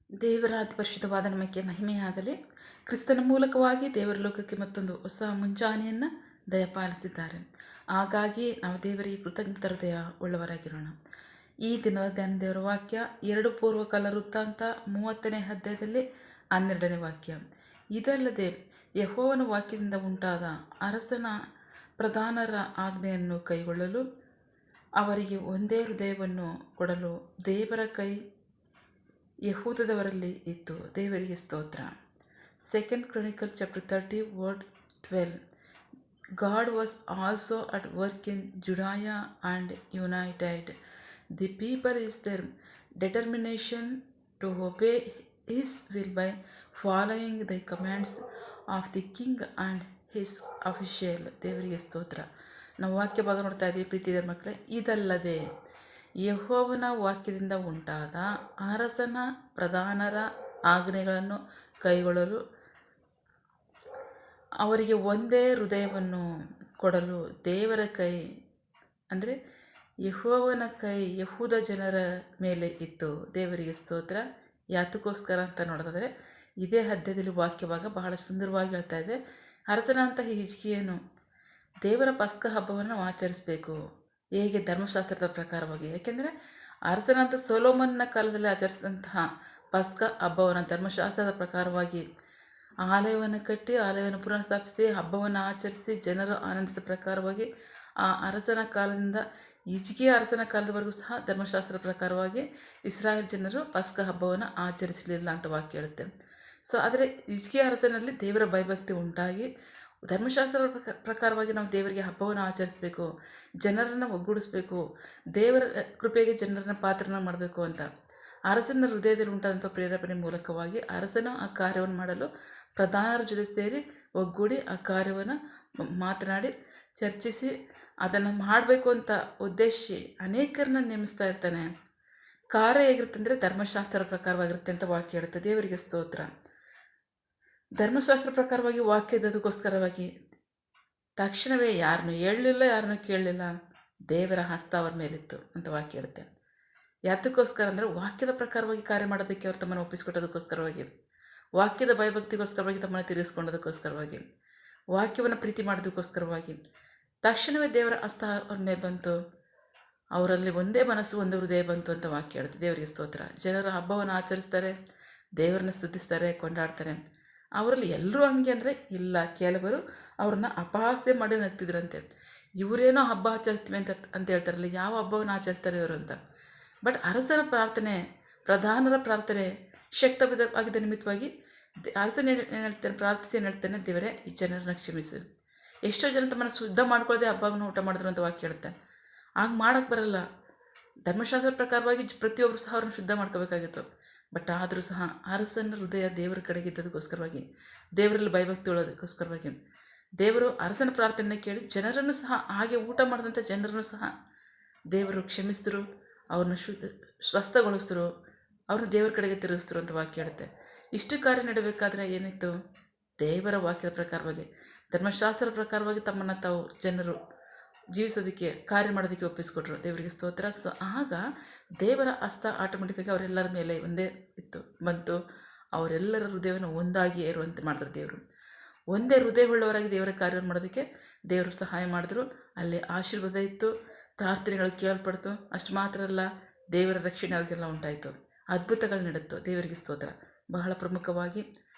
ದೇವರ ಅತಿ ಪರಿಶುದ್ಧವಾದ ನಮಗೆ ಮಹಿಮೆಯಾಗಲಿ. ಕ್ರಿಸ್ತನ ಮೂಲಕವಾಗಿ ದೇವರ ಲೋಕಕ್ಕೆ ಮತ್ತೊಂದು ಹೊಸ ಮುಂಜಾನೆಯನ್ನು ದಯಪಾಲಿಸಿದ್ದಾರೆ. ಹಾಗಾಗಿ ನಾವು ದೇವರಿಗೆ ಕೃತಜ್ಞತ ಹೃದಯ ಉಳ್ಳವರಾಗಿರೋಣ. ಈ ದಿನದ ಧ್ಯಾನ ದೇವರ ವಾಕ್ಯ 2 ಪೂರ್ವಕಾಲ ವೃತ್ತಾಂತ 30ನೇ ಅಧ್ಯಾಯದಲ್ಲಿ 12ನೇ ವಾಕ್ಯ. ಇದಲ್ಲದೆ ಯೆಹೋವನ ವಾಕ್ಯದಿಂದ ಉಂಟಾದ ಅರಸನ ಪ್ರಧಾನರ ಆಜ್ಞೆಯನ್ನು ಕೈಗೊಳ್ಳಲು ಅವರಿಗೆ ಒಂದೇ ಹೃದಯವನ್ನು ಕೊಡಲು ದೇವರ ಕೈ ಯಹೂದದವರಲ್ಲಿ ಇತ್ತು. ದೇವರಿಗೆ ಸ್ತೋತ್ರ. 2 Chronicles chapter 30 word 12. God was also at work in Judea and united the people is their determination to obey his will by following the commands of the king and his official. ದೇವರಿಗೆ ಸ್ತೋತ್ರ. ನಾವು ವಾಕ್ಯ ಭಾಗ ನೋಡ್ತಾ ಇದ್ದೀವಿ ಪ್ರೀತಿಯ ಮಕ್ಕಳೇ. ಇದಲ್ಲದೆ ಯೆಹೋವನ ವಾಕ್ಯದಿಂದ ಉಂಟಾದ ಅರಸನ ಪ್ರಧಾನರ ಆಜ್ಞೆಗಳನ್ನು ಕೈಗೊಳ್ಳಲು ಅವರಿಗೆ ಒಂದೇ ಹೃದಯವನ್ನು ಕೊಡಲು ದೇವರ ಕೈ ಅಂದರೆ ಯೆಹೋವನ ಕೈ ಯಹೂದ ಜನರ ಮೇಲೆ ಇತ್ತು. ದೇವರಿಗೆ ಸ್ತೋತ್ರ. ಯಾತಕ್ಕೋಸ್ಕರ ಅಂತ ನೋಡೋದಾದರೆ ಇದೇ ಅಧ್ಯಾಯದಲ್ಲಿ ವಾಕ್ಯವಾಗ ಬಹಳ ಸುಂದರವಾಗಿ ಹೇಳ್ತಾ ಇದೆ. ಅರಸನಂತಹ ಹಿಜ್ಕೀಯನು ದೇವರ ಪಸ್ಕ ಹಬ್ಬವನ್ನು ಆಚರಿಸಬೇಕು. ಹೇಗೆ? ಧರ್ಮಶಾಸ್ತ್ರದ ಪ್ರಕಾರವಾಗಿ. ಯಾಕೆಂದರೆ ಅರಸನಂತ ಸೊಲೊಮೋನನ ಕಾಲದಲ್ಲಿ ಆಚರಿಸಿದಂತಹ ಪಸ್ಕ ಹಬ್ಬವನ್ನು ಧರ್ಮಶಾಸ್ತ್ರದ ಪ್ರಕಾರವಾಗಿ ಆಲಯವನ್ನು ಕಟ್ಟಿ ಆಲಯವನ್ನು ಪುನಃಸ್ಥಾಪಿಸಿ ಹಬ್ಬವನ್ನು ಆಚರಿಸಿ ಜನರು ಆನಂದಿಸಿದ ಪ್ರಕಾರವಾಗಿ ಆ ಅರಸನ ಕಾಲದಿಂದ ಹಿಜ್ಕೀಯ ಅರಸನ ಕಾಲದವರೆಗೂ ಸಹ ಧರ್ಮಶಾಸ್ತ್ರದ ಪ್ರಕಾರವಾಗಿ ಇಸ್ರಾಯೇಲ್ ಜನರು ಪಸ್ಕ ಹಬ್ಬವನ್ನು ಆಚರಿಸಲಿಲ್ಲ ಅಂತ ವಾಕ್ಯ ಹೇಳುತ್ತೆ. ಸೊ ಆದರೆ ಹಿಜ್ಕೀಯ ಅರಸನಲ್ಲಿ ದೇವರ ಭಯಭಕ್ತಿ ಉಂಟಾಗಿ ಧರ್ಮಶಾಸ್ತ್ರದ ಪ್ರಕಾರವಾಗಿ ನಾವು ದೇವರಿಗೆ ಹಬ್ಬವನ್ನು ಆಚರಿಸಬೇಕು, ಜನರನ್ನು ಒಗ್ಗೂಡಿಸ್ಬೇಕು, ದೇವರ ಕೃಪೆಗೆ ಜನರನ್ನು ಪಾತ್ರನ ಮಾಡಬೇಕು ಅಂತ ಅರಸನ ಹೃದಯದಲ್ಲಿ ಉಂಟಾದಂಥ ಪ್ರೇರೇಪಣೆ ಮೂಲಕವಾಗಿ ಅರಸನು ಆ ಕಾರ್ಯವನ್ನು ಮಾಡಲು ಪ್ರಧಾನರ ಜೊತೆ ಸೇರಿ ಒಗ್ಗೂಡಿ ಆ ಕಾರ್ಯವನ್ನು ಮಾತನಾಡಿ ಚರ್ಚಿಸಿ ಅದನ್ನು ಮಾಡಬೇಕು ಅಂತ ಉದ್ದೇಶಿಸಿ ಅನೇಕರನ್ನ ನೇಮಿಸ್ತಾ ಇರ್ತಾನೆ. ಕಾರ್ಯ ಹೇಗಿರುತ್ತೆ ಅಂದರೆ ಧರ್ಮಶಾಸ್ತ್ರದ ಪ್ರಕಾರವಾಗಿರುತ್ತೆ ಅಂತ ವಾಕ್ಯ ಹೇಳುತ್ತೆ. ದೇವರಿಗೆ ಸ್ತೋತ್ರ. ಧರ್ಮಶಾಸ್ತ್ರ ಪ್ರಕಾರವಾಗಿ ವಾಕ್ಯದದಕ್ಕೋಸ್ಕರವಾಗಿ ತಕ್ಷಣವೇ ಯಾರನ್ನು ಹೇಳಲಿಲ್ಲ, ಯಾರನ್ನು ಕೇಳಲಿಲ್ಲ, ದೇವರ ಹಸ್ತ ಅವರ ಮೇಲಿತ್ತು ಅಂತ ವಾಕ್ಯ ಹೇಳುತ್ತೆ. ಯಾತಕ್ಕೋಸ್ಕರ ಅಂದರೆ ವಾಕ್ಯದ ಪ್ರಕಾರವಾಗಿ ಕಾರ್ಯ ಮಾಡೋದಕ್ಕೆ ಅವರು ತಮ್ಮನ್ನು ಒಪ್ಪಿಸ್ಕೊಟ್ಟೋದಕ್ಕೋಸ್ಕರವಾಗಿ, ವಾಕ್ಯದ ಭಯಭಕ್ತಿಗೋಸ್ಕರವಾಗಿ ತಮ್ಮನ್ನು ತಿರುಗಿಸ್ಕೊಂಡೋದಕ್ಕೋಸ್ಕರವಾಗಿ, ವಾಕ್ಯವನ್ನು ಪ್ರೀತಿ ಮಾಡೋದಕ್ಕೋಸ್ಕರವಾಗಿ ತಕ್ಷಣವೇ ದೇವರ ಹಸ್ತ ಅವ್ರ ಮೇಲೆ ಬಂತು. ಅವರಲ್ಲಿ ಒಂದೇ ಮನಸ್ಸು ಒಂದು ಹೃದಯ ಬಂತು ಅಂತ ವಾಕ್ಯ ಹೇಳುತ್ತೆ. ದೇವರಿಗೆ ಸ್ತೋತ್ರ. ಜನರು ಹಬ್ಬವನ್ನು ಆಚರಿಸ್ತಾರೆ, ದೇವರನ್ನ ಸ್ತುತಿಸ್ತಾರೆ, ಕೊಂಡಾಡ್ತಾರೆ. ಅವರಲ್ಲಿ ಎಲ್ಲರೂ ಹಂಗೆ ಅಂದರೆ ಇಲ್ಲ, ಕೆಲವರು ಅವ್ರನ್ನ ಅಪಹಾಸ್ಯ ಮಾಡಿ ನಗ್ತಿದ್ರಂತೆ. ಇವರೇನೋ ಹಬ್ಬ ಆಚರಿಸ್ತೀವಿ ಅಂತ ಹೇಳ್ತಾರಲ್ಲ, ಯಾವ ಹಬ್ಬವನ್ನು ಆಚರಿಸ್ತಾರೆ ಇವರು ಅಂತ. ಬಟ್ ಅರಸನ ಪ್ರಾರ್ಥನೆ, ಪ್ರಧಾನರ ಪ್ರಾರ್ಥನೆ ಶಕ್ತವಾಗಿದ್ದ ನಿಮಿತ್ತವಾಗಿ ಅರಸನ ಏನು ಹೇಳ್ತಾನೆ, ಪ್ರಾರ್ಥಿಸಿ ಏನು ಹೇಳ್ತಾನೆ, ದೇವರೇ ಈ ಜನರನ್ನ ಕ್ಷಮಿಸು. ಎಷ್ಟೋ ಜನ ತಮ್ಮನ್ನು ಶುದ್ಧ ಮಾಡ್ಕೊಳ್ಳೋದೇ ಹಬ್ಬವನ್ನು ಊಟ ಮಾಡಿದ್ರು ಅಂತ ವಾಕ್ಯ ಹೇಳುತ್ತೆ. ಆಗ ಮಾಡೋಕ್ಕೆ ಬರಲ್ಲ. ಧರ್ಮಶಾಸ್ತ್ರದ ಪ್ರಕಾರವಾಗಿ ಪ್ರತಿಯೊಬ್ಬರು ಸಹ ಅವ್ರನ್ನ ಶುದ್ಧ ಮಾಡ್ಕೋಬೇಕಾಗಿತ್ತು. ಬಟ್ ಆದರೂ ಸಹ ಅರಸನ ಹೃದಯ ದೇವರ ಕಡೆಗಿದ್ದದಕ್ಕೋಸ್ಕರವಾಗಿ, ದೇವರಲ್ಲಿ ಭಯಭಕ್ತಿ ಉಳ್ಳೋದಕ್ಕೋಸ್ಕರವಾಗಿ ದೇವರು ಅರಸನ ಪ್ರಾರ್ಥನೆ ಕೇಳಿ ಜನರನ್ನು ಸಹ, ಹಾಗೆ ಊಟ ಮಾಡಿದಂಥ ಜನರನ್ನು ಸಹ ದೇವರು ಕ್ಷಮಿಸಿದ್ರು, ಅವ್ರನ್ನ ಸ್ವಸ್ಥಗೊಳಿಸಿದ್ರು, ಅವ್ರನ್ನ ದೇವರ ಕಡೆಗೆ ತಿರುಗಿಸಿದ್ರು ಅಂತ ವಾಕ್ಯ ಹೇಳುತ್ತೆ. ಇಷ್ಟು ಕಾರ್ಯ ನಡಬೇಕಾದ್ರೆ ಏನಿತ್ತು? ದೇವರ ವಾಕ್ಯದ ಪ್ರಕಾರವಾಗಿ, ಧರ್ಮಶಾಸ್ತ್ರದ ಪ್ರಕಾರವಾಗಿ ತಮ್ಮನ್ನು ತಾವು ಜನರು ಜೀವಿಸೋದಕ್ಕೆ, ಕಾರ್ಯ ಮಾಡೋದಕ್ಕೆ ಒಪ್ಪಿಸ್ಕೊಟ್ರು. ದೇವರಿಗೆ ಸ್ತೋತ್ರ. ಸೊ ಆಗ ದೇವರ ಹಸ್ತ ಆಟೋಮೆಟಿಕ್ಕಾಗಿ ಅವರೆಲ್ಲರ ಮೇಲೆ ಒಂದೇ ಬಂತು. ಅವರೆಲ್ಲರ ಹೃದಯವನ್ನು ಒಂದಾಗಿ ಇರುವಂತೆ ಮಾಡಿದ್ರು ದೇವರು. ಒಂದೇ ಹೃದಯವುಳ್ಳವರಾಗಿ ದೇವರ ಕಾರ್ಯವನ್ನು ಮಾಡೋದಕ್ಕೆ ದೇವರು ಸಹಾಯ ಮಾಡಿದ್ರು. ಅಲ್ಲಿ ಆಶೀರ್ವಾದ ಇತ್ತು, ಪ್ರಾರ್ಥನೆಗಳು ಕೇಳಲ್ಪಡ್ತು. ಅಷ್ಟು ಮಾತ್ರ ಅಲ್ಲ, ದೇವರ ರಕ್ಷಣೆ ಅವ್ರಿಗೆಲ್ಲ ಉಂಟಾಯಿತು, ಅದ್ಭುತಗಳು ನಡೆಯಿತು. ದೇವರಿಗೆ ಸ್ತೋತ್ರ. ಬಹಳ ಪ್ರಮುಖವಾಗಿ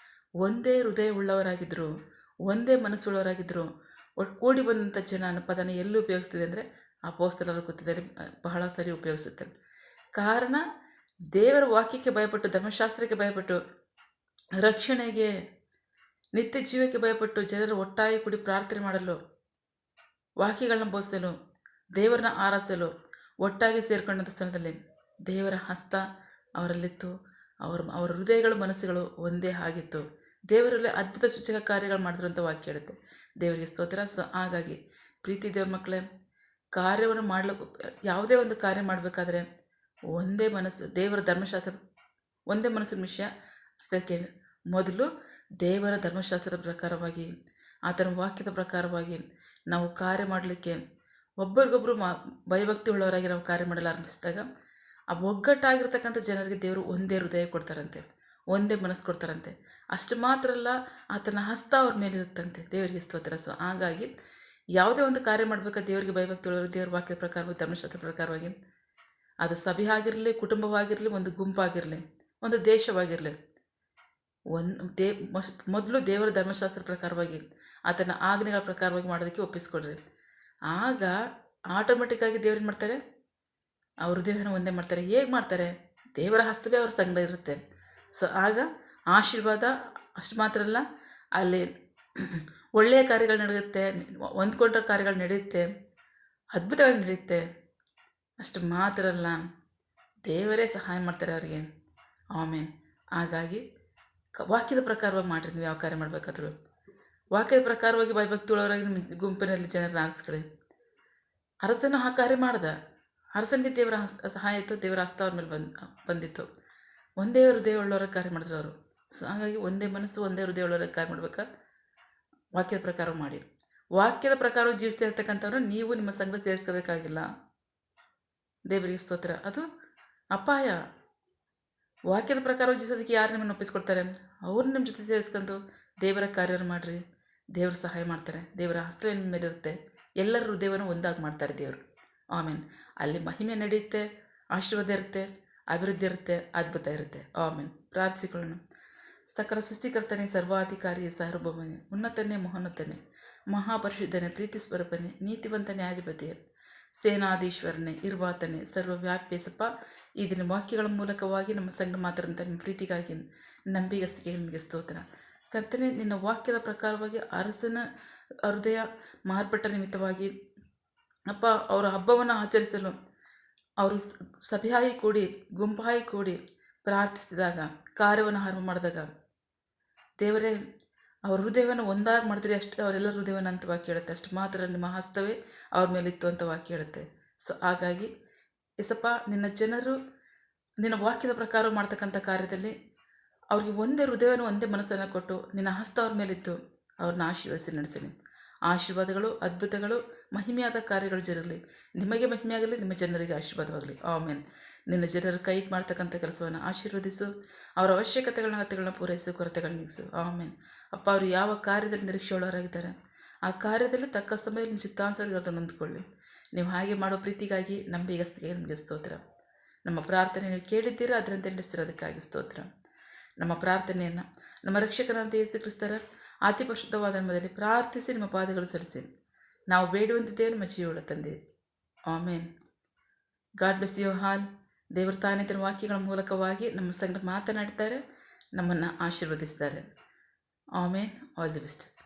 ಒಂದೇ ಹೃದಯವುಳ್ಳವರಾಗಿದ್ದರು, ಒಂದೇ ಮನಸ್ಸುಳ್ಳವರಾಗಿದ್ದರು. ಕೂಡಿ ಬಂದಂಥ ಜನ ಅನ್ನೋ ಪದನ ಎಲ್ಲಿ ಉಪಯೋಗಿಸ್ತಿದೆ ಅಂದರೆ ಅಪೊಸ್ತಲರ ಕೃತ್ಯದಲ್ಲಿ ಬಹಳ ಸರಿ ಉಪಯೋಗಿಸುತ್ತೆ. ಕಾರಣ ದೇವರ ವಾಕ್ಯಕ್ಕೆ ಭಯಪಟ್ಟು, ಧರ್ಮಶಾಸ್ತ್ರಕ್ಕೆ ಭಯಪಟ್ಟು, ರಕ್ಷಣೆಗೆ, ನಿತ್ಯ ಜೀವಕ್ಕೆ ಭಯಪಟ್ಟು ಜನರು ಒಟ್ಟಾಗಿ ಕೂಡಿ ಪ್ರಾರ್ಥನೆ ಮಾಡಲು, ವಾಕ್ಯಗಳನ್ನ ಬೋಧಿಸಲು, ದೇವರನ್ನ ಆರಾಧಿಸಲು ಒಟ್ಟಾಗಿ ಸೇರಿಕೊಂಡಂಥ ಸ್ಥಳದಲ್ಲಿ ದೇವರ ಹಸ್ತ ಅವರಲ್ಲಿತ್ತು. ಅವರ ಹೃದಯಗಳು, ಮನಸ್ಸುಗಳು ಒಂದೇ ಆಗಿತ್ತು. ದೇವರಲ್ಲಿ ಅದ್ಭುತ ಸೂಚಕ ಕಾರ್ಯಗಳು ಮಾಡಿದ್ರು ಅಂತ ವಾಕ್ಯ ಹೇಳುತ್ತೆ. ದೇವರಿಗೆ ಸ್ತೋತ್ರ. ಸೊ ಹಾಗಾಗಿ ಪ್ರೀತಿ ದೇವ್ರ ಮಕ್ಕಳೇ, ಕಾರ್ಯವನ್ನು ಮಾಡಲಿಕ್ಕೆ, ಯಾವುದೇ ಒಂದು ಕಾರ್ಯ ಮಾಡಬೇಕಾದ್ರೆ ಒಂದೇ ಮನಸ್ಸು, ದೇವರ ಧರ್ಮಶಾಸ್ತ್ರ, ಒಂದೇ ಮನಸ್ಸಿನ ವಿಷಯ. ಸೆಕೆಂಡ್, ಮೊದಲು ದೇವರ ಧರ್ಮಶಾಸ್ತ್ರದ ಪ್ರಕಾರವಾಗಿ, ಆತನ ವಾಕ್ಯದ ಪ್ರಕಾರವಾಗಿ ನಾವು ಕಾರ್ಯ ಮಾಡಲಿಕ್ಕೆ ಒಬ್ಬರಿಗೊಬ್ಬರು ಭಯಭಕ್ತಿ ಉಳ್ಳವರಾಗಿ ನಾವು ಕಾರ್ಯ ಮಾಡಲು ಆರಂಭಿಸಿದಾಗ ಆ ಒಗ್ಗಟ್ಟಾಗಿರ್ತಕ್ಕಂಥ ಜನರಿಗೆ ದೇವರು ಒಂದೇ ಹೃದಯ ಕೊಡ್ತಾರಂತೆ, ಒಂದೇ ಮನಸ್ಸು ಕೊಡ್ತಾರಂತೆ. ಅಷ್ಟು ಮಾತ್ರ ಅಲ್ಲ, ಆತನ ಹಸ್ತ ಅವ್ರ ಮೇಲಿರುತ್ತಂತೆ. ದೇವರಿಗೆ ಸ್ತೋತ್ರ. ಸೊ ಹಾಗಾಗಿ ಯಾವುದೇ ಒಂದು ಕಾರ್ಯ ಮಾಡಬೇಕಾದ್ರೆ ದೇವರಿಗೆ ಭಯಭಕ್ತಿ ಒಳಗೆ ದೇವರ ವಾಕ್ಯದ ಪ್ರಕಾರವಾಗಿ, ಧರ್ಮಶಾಸ್ತ್ರ ಪ್ರಕಾರವಾಗಿ, ಅದು ಸಭೆ ಆಗಿರಲಿ, ಕುಟುಂಬವಾಗಿರಲಿ, ಒಂದು ಗುಂಪಾಗಿರಲಿ, ಒಂದು ದೇಶವಾಗಿರಲಿ, ಮೊದಲು ದೇವರ ಧರ್ಮಶಾಸ್ತ್ರ ಪ್ರಕಾರವಾಗಿ, ಆತನ ಆಜ್ಞೆಗಳ ಪ್ರಕಾರವಾಗಿ ಮಾಡೋದಕ್ಕೆ ಒಪ್ಪಿಸ್ಕೊಡ್ರಿ. ಆಗ ಆಟೋಮೆಟಿಕ್ಕಾಗಿ ದೇವ್ರು ಏನು ಮಾಡ್ತಾರೆ, ಅವ್ರ ಹೃದಯವನ್ನು ಒಂದೇ ಮಾಡ್ತಾರೆ. ಹೇಗೆ ಮಾಡ್ತಾರೆ? ದೇವರ ಹಸ್ತವೇ ಅವ್ರ ಸಂಗಡ ಇರುತ್ತೆ. ಸೊ ಆಗ ಆಶೀರ್ವಾದ ಅಷ್ಟು ಮಾತ್ರ ಅಲ್ಲ, ಅಲ್ಲಿ ಒಳ್ಳೆಯ ಕಾರ್ಯಗಳು ನಡೆಯುತ್ತೆ, ಹೊಂದ್ಕೊಂಡ್ರ ಕಾರ್ಯಗಳು ನಡೆಯುತ್ತೆ, ಅದ್ಭುತಗಳು ನಡೆಯುತ್ತೆ. ಅಷ್ಟು ಮಾತ್ರ ಅಲ್ಲ, ದೇವರೇ ಸಹಾಯ ಮಾಡ್ತಾರೆ ಅವರಿಗೆ. ಆಮೇನ್. ಹಾಗಾಗಿ ವಾಕ್ಯದ ಪ್ರಕಾರವಾಗಿ ಮಾಡಿರಿ. ನೀವು ಯಾವ ಕಾರ್ಯ ಮಾಡಬೇಕಾದ್ರು ವಾಕ್ಯದ ಪ್ರಕಾರವಾಗಿ ಭಯಭಕ್ತಿ ಒಳವರಾಗಿ ನಿಮ್ಮ ಗುಂಪಿನಲ್ಲಿ ಜನರನ್ನ ಆರಿಸ್ಕೊಳ್ಳಿ. ಅರಸನು ಆ ಕಾರ್ಯ ಮಾಡ್ದ. ಅರಸನಿಗೆ ದೇವರ ಸಹಾಯ ಇತ್ತು, ದೇವರ ಹಸ್ತ ಅವ್ರ ಮೇಲೆ ಬಂದಿತ್ತು. ಒಂದೇ ಹೃದಯ ಉಳ್ಳವರ ಕಾರ್ಯ ಮಾಡಿದ್ರು ಅವರು. ಸೊ ಹಾಗಾಗಿ ಒಂದೇ ಮನಸ್ಸು, ಒಂದೇ ಹೃದಯ ಉಳ್ಳವರ ಕಾರ್ಯ ಮಾಡ್ಬೇಕಾ, ವಾಕ್ಯದ ಪ್ರಕಾರ ಮಾಡಿ. ವಾಕ್ಯದ ಪ್ರಕಾರವಾಗಿ ಜೀವಿಸ್ತಾ ಇರ್ತಕ್ಕಂಥವ್ರು ನೀವು ನಿಮ್ಮ ಸಂಘ ಸೇರಿಸ್ಕೋಬೇಕಾಗಿಲ್ಲ. ದೇವರಿಗೆ ಸ್ತೋತ್ರ. ಅದು ಅಪಾಯ. ವಾಕ್ಯದ ಪ್ರಕಾರವಾಗಿ ಜೀವಿಸೋದಕ್ಕೆ ಯಾರು ನಿಮ್ಮನ್ನು ಒಪ್ಪಿಸ್ಕೊಡ್ತಾರೆ? ಅವ್ರು ನಿಮ್ಮ ಜೊತೆ ಸೇರಿಸ್ಕೊಂಡು ದೇವರ ಕಾರ್ಯವನ್ನು ಮಾಡಿರಿ. ದೇವರು ಸಹಾಯ ಮಾಡ್ತಾರೆ. ದೇವರ ಹಸ್ತವೇ ನಿಮ್ಮ ಮೇಲೆ ಇರುತ್ತೆ. ಎಲ್ಲರ ಹೃದಯವನ್ನು ಒಂದಾಗಿ ಮಾಡ್ತಾರೆ ದೇವರು. ಆಮೇನ್. ಅಲ್ಲಿ ಮಹಿಮೆ ನಡೆಯುತ್ತೆ, ಆಶೀರ್ವಾದ ಇರುತ್ತೆ, ಅಭಿವೃದ್ಧಿ ಇರುತ್ತೆ, ಅದ್ಭುತ ಇರುತ್ತೆ. ಆಮೇನ್. ಪ್ರಾರ್ಥಿಸಿಕೊಳ್ಳೋಣ. ಸಕಲ ಸೃಷ್ಟಿಕರ್ತನೇ, ಸರ್ವಾಧಿಕಾರಿ, ಸಾರ್ವಭೌಮನೇ, ಉನ್ನತನೇ, ಮಹೋನ್ನತನೇ, ಮಹಾಪರಿಶುದ್ಧನೇ, ಪ್ರೀತಿ ಸ್ವರೂಪನೇ, ನೀತಿವಂತ ನ್ಯಾಯಾಧಿಪತಿಯೇ, ಸೇನಾಧೀಶ್ವರನೇ, ಇರುವಾತನೇ, ಸರ್ವವ್ಯಾಪ್ಯಸಪ್ಪ, ಈ ದಿನ ವಾಕ್ಯಗಳ ಮೂಲಕವಾಗಿ ನಮ್ಮ ಸಂಘ ಮಾತಾಡಂಥ ನಿಮ್ಮ ಪ್ರೀತಿಗಾಗಿ, ನಂಬಿಗಸ್ತಿಗೆ ನಿಮಗೆ ಸ್ತೋತ್ರ. ಕರ್ತನೆ, ನಿನ್ನ ವಾಕ್ಯದ ಪ್ರಕಾರವಾಗಿ ಅರಸನ ಹೃದಯ ಮಾರ್ಪಟ್ಟ ನಿಮಿತ್ತವಾಗಿ ಅಪ್ಪ, ಅವರ ಹಬ್ಬವನ್ನು ಆಚರಿಸಲು ಅವರು ಸಭೆಯಾಗಿ ಕೂಡಿ, ಗುಂಪಾಗಿ ಕೂಡಿ ಪ್ರಾರ್ಥಿಸಿದಾಗ, ಕಾರ್ಯವನ್ನು ಆರಂಭ ಮಾಡಿದಾಗ, ದೇವರೇ ಅವ್ರ ಹೃದಯವನ್ನು ಒಂದಾಗಿ ಮಾಡಿದ್ರೆ ಅಷ್ಟು ಅವರೆಲ್ಲರ ಹೃದಯವನ್ನು ಅಂತ ವಾಕ್ಯ ಹೇಳುತ್ತೆ. ಅಷ್ಟು ಮಾತ್ರ ನಿಮ್ಮ ಹಸ್ತವೇ ಅವ್ರ ಮೇಲಿತ್ತು ಅಂತ ವಾಕ್ಯ ಹೇಳುತ್ತೆ. ಸೊ ಹಾಗಾಗಿ ಎಸಪ್ಪ, ನಿನ್ನ ಜನರು ನಿನ್ನ ವಾಕ್ಯದ ಪ್ರಕಾರ ಮಾಡ್ತಕ್ಕಂಥ ಕಾರ್ಯದಲ್ಲಿ ಅವ್ರಿಗೆ ಒಂದೇ ಹೃದಯವನ್ನು, ಒಂದೇ ಮನಸ್ಸನ್ನು ಕೊಟ್ಟು ನಿನ್ನ ಹಸ್ತ ಅವ್ರ ಮೇಲಿತ್ತು ಅವ್ರನ್ನ ಆಶೀರ್ವದಿಸಿ ನಡೆಸಲಿ. ಆಶೀರ್ವಾದಗಳು, ಅದ್ಭುತಗಳು, ಮಹಿಮೆಯಾದ ಕಾರ್ಯಗಳು ಜರಗಲಿ. ನಿಮಗೆ ಮಹಿಮೆಯಾಗಲಿ, ನಿಮ್ಮ ಜನರಿಗೆ ಆಶೀರ್ವಾದವಾಗಲಿ. ಆಮೇನ್. ನಿನ್ನ ಜನರು ಕೈ ಮಾಡ್ತಕ್ಕಂಥ ಕೆಲಸವನ್ನು ಆಶೀರ್ವದಿಸು. ಅವರ ಅಗತ್ಯಗಳನ್ನ ಪೂರೈಸು, ಕೊರತೆಗಳನ್ನ ನೀಗಿಸು. ಆಮೇನ್. ಅಪ್ಪ, ಅವರು ಯಾವ ಕಾರ್ಯದಲ್ಲಿ ನಿರೀಕ್ಷೆಯುಳ್ಳವರಾಗಿದ್ದಾರೆ ಆ ಕಾರ್ಯದಲ್ಲಿ ತಕ್ಕ ಸಮಯದಲ್ಲಿ ನಿಮ್ಮ ಚಿತ್ತಾನುಸಾರ ಅದನ್ನು ಹೊಂದ್ಕೊಳ್ಳಿ. ನೀವು ಹಾಗೆ ಮಾಡೋ ಪ್ರೀತಿಗಾಗಿ, ನಂಬಿಗಸ್ತಿಗೆ ನಿಮಗೆ ಸ್ತೋತ್ರ. ನಮ್ಮ ಪ್ರಾರ್ಥನೆ ನೀವು ಕೇಳಿದ್ದೀರಾ, ಅದರಂತೆ ನಡೆಸಿರೋದಕ್ಕಾಗಿ ಸ್ತೋತ್ರ. ನಮ್ಮ ಪ್ರಾರ್ಥನೆಯನ್ನು ನಮ್ಮ ರಕ್ಷಕರಂತೆ ಯೇಸು ಕ್ರಿಸ್ತರ ಅತಿ ಪರಿಶುದ್ಧವಾದ ನಾಮದಲ್ಲಿ ಪ್ರಾರ್ಥಿಸಿ ನಿಮ್ಮ ಪಾದಗಳು ಸಲ್ಲಿಸಿ ನಾವು ಬೇಡುವಂತಿದ್ದೇವೆ ನಮ್ಮ ಜೀವಗಳ ತಂದೆ. Amen. God bless you all. ದೇವರ ತಾನೇ ತನ್ನ ವಾಕ್ಯಗಳ ಮೂಲಕವಾಗಿ ನಮ್ಮ ಸಂಗಡ ಮಾತನಾಡ್ತಾರೆ, ನಮ್ಮನ್ನು ಆಶೀರ್ವದಿಸ್ತಾರೆ. ಆಮೇನ್. All the best.